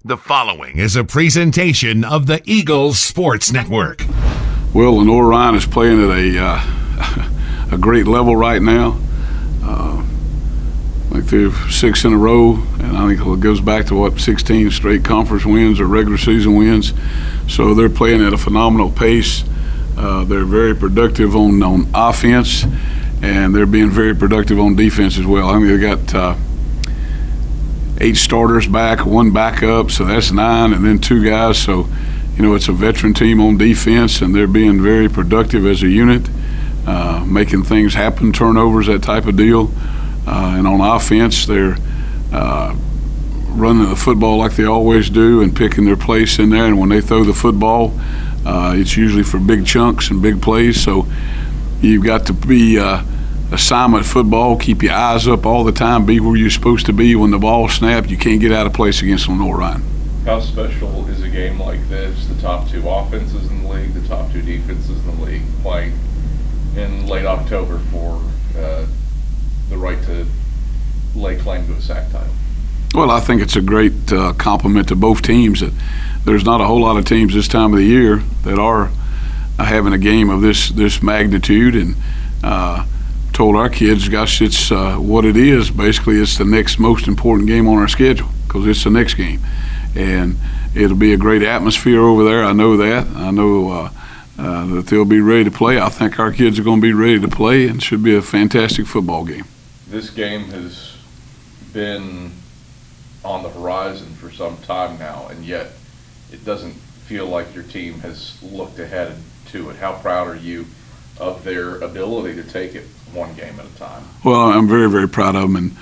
The following is a presentation of the Eagles Sports Network. Well, Lenoir-Rhyne is playing at a great level right now. Like they're 6 in a row, and I think it goes back to 16 straight conference wins or regular season wins. So they're playing at a phenomenal pace. They're very productive on offense, and they're being very productive on defense as well. I think they got 8 starters back, 1 backup, so that's 9, and then 2 guys. So, it's a veteran team on defense, and they're being very productive as a unit, making things happen, turnovers, that type of deal. And on offense, they're running the football like they always do and picking their place in there. And when they throw the football, it's usually for big chunks and big plays. So you've got to be assignment football, keep your eyes up all the time, be where you're supposed to be. When the ball snapped, you can't get out of place against Lenoir-Rhyne. How special is a game like this? The top 2 offenses in the league, the top 2 defenses in the league, playing in late October for the right to lay claim to a SAC title? Well, I think it's a great compliment to both teams. There's not a whole lot of teams this time of the year that are having a game of this magnitude, and told our kids, gosh, it's what it is. Basically, it's the next most important game on our schedule because it's the next game. And it'll be a great atmosphere over there. I know that. I know that they'll be ready to play. I think our kids are going to be ready to play, and should be a fantastic football game. This game has been on the horizon for some time now, and yet it doesn't feel like your team has looked ahead to it. How proud are you of their ability to take it one game at a time? Well, I'm very, very proud of them, and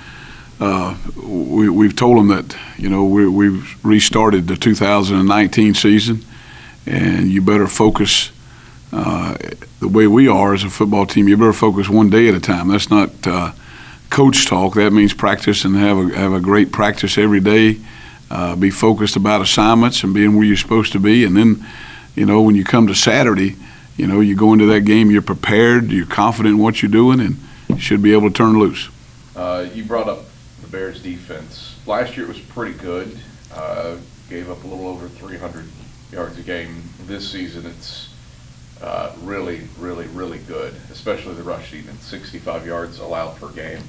we've told them that, we've restarted the 2019 season, and you better focus the way we are as a football team. You better focus one day at a time. That's not coach talk. That means practice and have a great practice every day. Be focused about assignments and being where you're supposed to be. And then, when you come to Saturday, you go into that game, you're prepared, you're confident in what you're doing, and you should be able to turn loose. You brought up the Bears' defense. Last year it was pretty good. Gave up a little over 300 yards a game. This season it's really, really, really good, especially the rush defense, 65 yards allowed per game.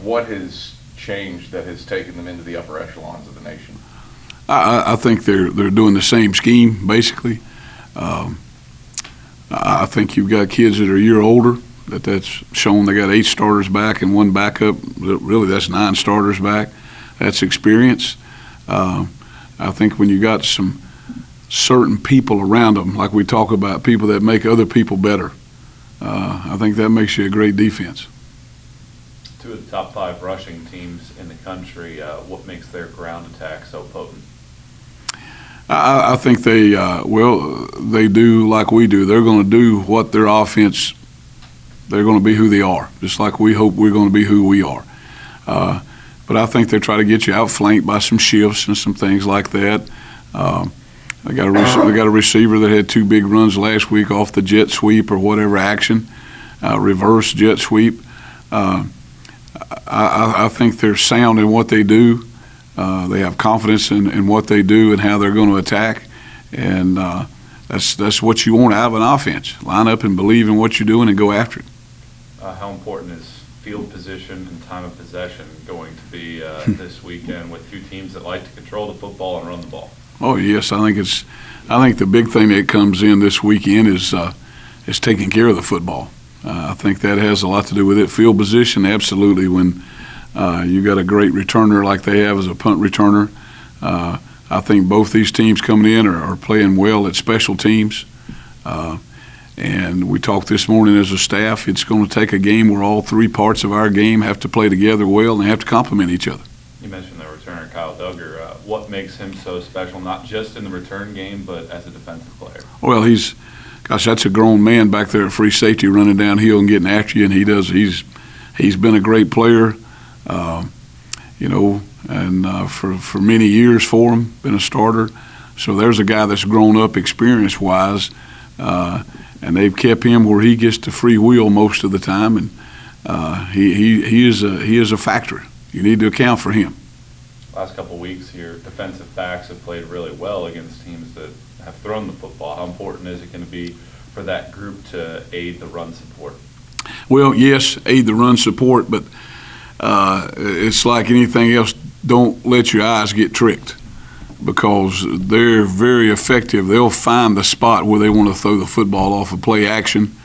What has changed that has taken them into the upper echelons of the nation? I think they're doing the same scheme, basically. I think you've got kids that are a year older, that's shown. They got 8 starters back and 1 backup. Really, that's 9 starters back. That's experience. I think when you got some certain people around them, like we talk about, people that make other people better, I think that makes you a great defense. 2 of the top 5 rushing teams in the country. What makes their ground attack so potent? I think they do like we do. They're going to do what their offense, they're going to be who they are, just like we hope we're going to be who we are. But I think they try to get you outflanked by some shifts and some things like that. They got a receiver that had 2 big runs last week off the jet sweep or whatever action, reverse jet sweep. I think they're sound in what they do. They have confidence in what they do and how they're going to attack, and that's what you want out of an offense. Line up and believe in what you're doing and go after it. How important is field position and time of possession going to be this weekend with 2 teams that like to control the football and run the ball? Oh yes, I think the big thing that comes in this weekend is taking care of the football. I think that has a lot to do with it. Field position, absolutely. When you got a great returner like they have as a punt returner, I think both these teams coming in are playing well at special teams. And we talked this morning as a staff, it's going to take a game where all 3 parts of our game have to play together well and they have to complement each other. You mentioned the returner, Kyle Duggar. What makes him so special, not just in the return game, but as a defensive player? Well, that's a grown man back there at free safety running downhill and getting after you, and he's been a great player, and for many years for him, been a starter. So there's a guy that's grown up experience-wise, and they've kept him where he gets to free wheel most of the time, and he is a factor. You need to account for him. last couple of weeks, your defensive backs have played really well against teams that have thrown the football. How important is it going to be for that group to aid the run support? Well, yes, aid the run support, but it's like anything else. Don't let your eyes get tricked, because they're very effective. They'll find the spot where they want to throw the football off of play action,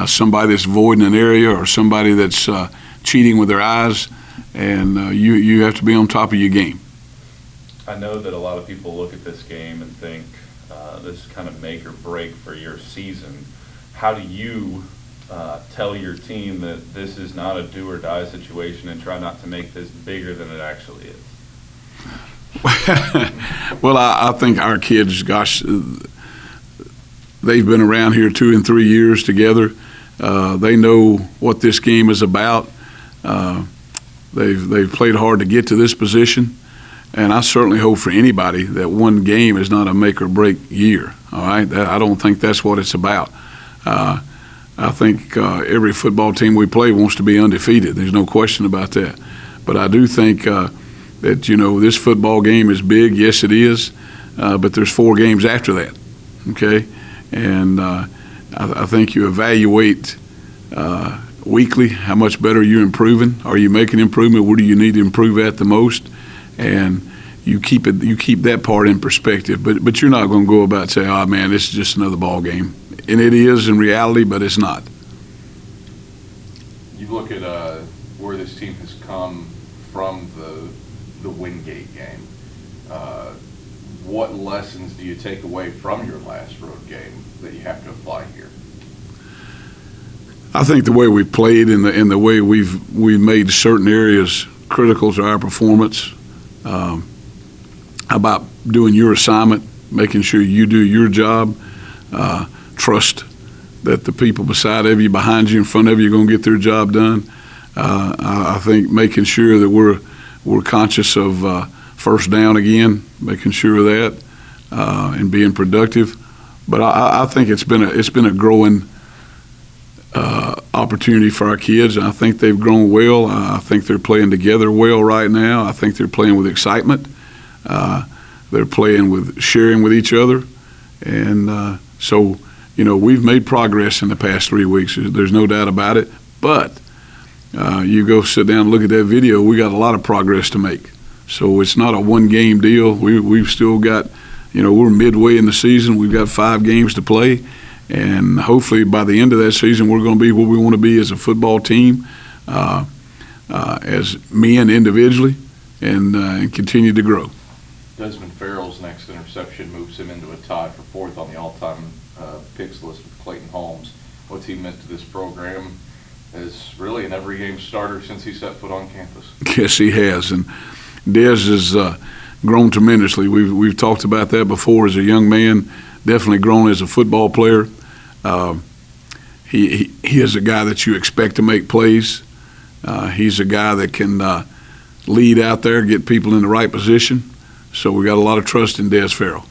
somebody that's voiding an area or somebody that's cheating with their eyes, and you have to be on top of your game. I know that a lot of people look at this game and think this is kind of make or break for your season. How do you tell your team that this is not a do or die situation and try not to make this bigger than it actually is? Well, I think our kids, gosh, they've been around here 2 and 3 years together. They know what this game is about. They've played hard to get to this position, and I certainly hope for anybody that one game is not a make or break year. All right, I don't think that's what it's about. I think every football team we play wants to be undefeated. There's no question about that. But I do think that, this football game is big. Yes, it is. But there's 4 games after that, okay? And I think you evaluate weekly how much better you're improving. Are you making improvement? What do you need to improve at the most? And you keep that part in perspective. But you're not going to go about and say, oh, man, this is just another ball game. And it is in reality, but it's not. You look at where this team has come from the Wingate game. What lessons do you take away from your last road game that you have to apply here? I think the way we played and the way we've made certain areas critical to our performance, about doing your assignment, making sure you do your job, trust that the people beside of you, behind you, in front of you are going to get their job done. I think making sure that we're conscious of first down again, making sure of that, and being productive. But I think it's been a growing opportunity for our kids. I think they've grown well. I think they're playing together well right now. I think they're playing with excitement. They're playing with sharing with each other, and so. We've made progress in the past 3 weeks. There's no doubt about it. But you go sit down and look at that video, we got a lot of progress to make. So it's not a one-game deal. We've still got, we're midway in the season. We've got 5 games to play. And hopefully by the end of that season, we're going to be where we want to be as a football team, as men individually, and continue to grow. Desmond Farrell's next interception moves him into a tie for 4th on the all-time picks list with Clayton Holmes. What's he meant to this program is really an every game starter since he set foot on campus. Yes, he has, and Dez has grown tremendously. We've talked about that before. As a young man, definitely grown as a football player. He is a guy that you expect to make plays. He's a guy that can lead out there, get people in the right position. So we got a lot of trust in Dez Farrell.